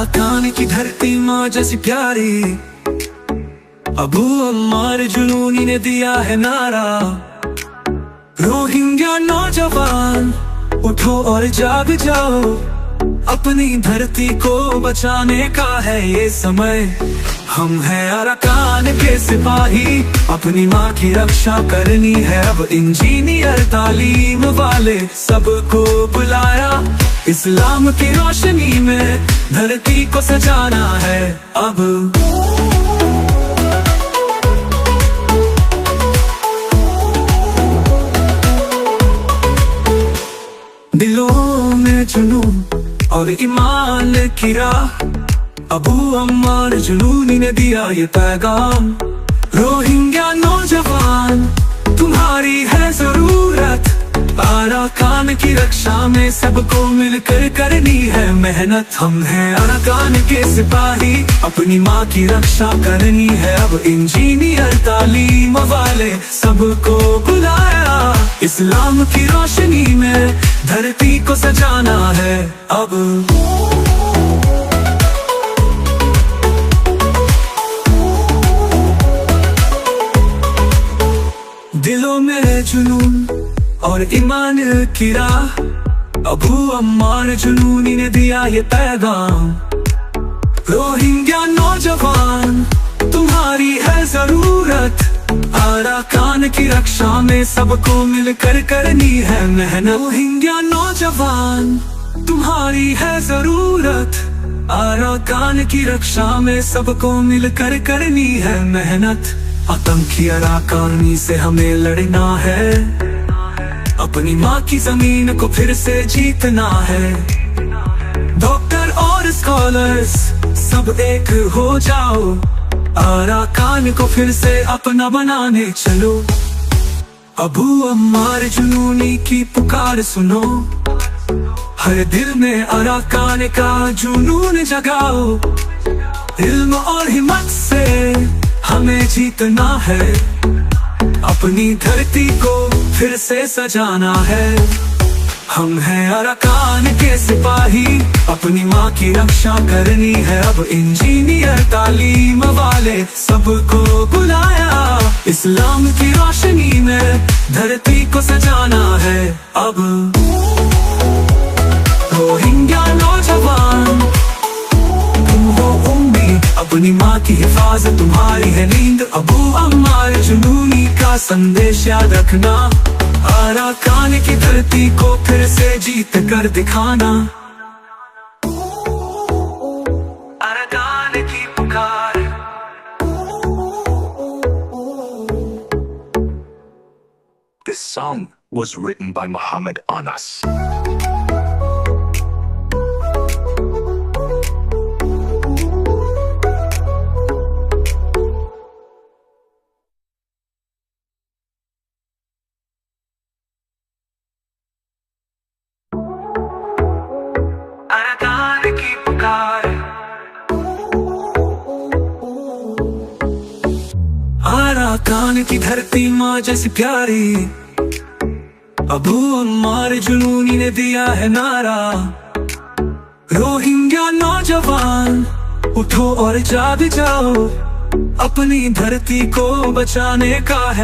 Arakan की धरती माँ जैसी प्यारी, अबू अम्मार जुनूनी ने दिया है नारा। रोहिंग्या नौजवान उठो और जाग जाओ, अपनी धरती को बचाने का है ये समय। हम हैं अराकान के सिपाही, अपनी माँ की रक्षा करनी है अब। इंजीनियर तालीम वाले सबको बुलाया, इस्लाम की रोशनी में धरती को सजाना है अब। दिलों में जुनून और ईमान की राह, अबू अम्मार जुनूनी ने दिया ये पैगाम। रोहिंग्या नौजवान तुम्हारी है जरूरत, अराकान की रक्षा में सबको मिलकर करनी है मेहनत। हम हैं अराकान के सिपाही, अपनी माँ की रक्षा करनी है अब। इंजीनियर तालीम वाले सबको बुलाया, इस्लाम की रोशनी में धरती को सजाना है अब। दिलों में जुनून और ईमान की राह, अबू अम्मार जुनूनी ने दिया ये पैगाम। रोहिंग्या नौजवान तुम्हारी है जरूरत, अराकान की रक्षा में सबको मिलकर करनी है मेहनत। रोहिंग्या नौजवान तुम्हारी है जरूरत, अराकान की रक्षा में सबको मिलकर करनी है मेहनत। आतंकी अराकानी से हमें लड़ना है, अपनी माँ की जमीन को फिर से जीतना है। डॉक्टर और स्कॉलर्स सब एक हो जाओ, अराकान को फिर से अपना बनाने चलो। अबू अम्मार जुनूनी की पुकार सुनो, हर दिल में अराकान का जुनून जगाओ। इल्म और हिम्मत से हमें जीतना है, अपनी धरती को फिर से सजाना है। हम हैं अराकान के सिपाही, अपनी माँ की रक्षा करनी है अब। इंजीनियर तालीम वाले सबको बुलाया, इस्लाम की रोशनी में धरती को सजाना है अब। रोहिंग्या नौजवान तुम हो उम्मीद, अपनी माँ की हिफाजत तुम्हारी है नींद। अबू अम्मार जुनूनी का संदेश याद रखना, अराकान की धरती को फिर से जीत कर दिखाना। अराकान की पुकार। This song was written by Muhammad Anas. Arakan की पुकार। अराकान की धरती माँ जैसी प्यारी, अबू अम्मार जुनूनी ने दिया है नारा। रोहिंग्या नौजवान उठो और जाग जाओ, अपनी धरती को बचाने का है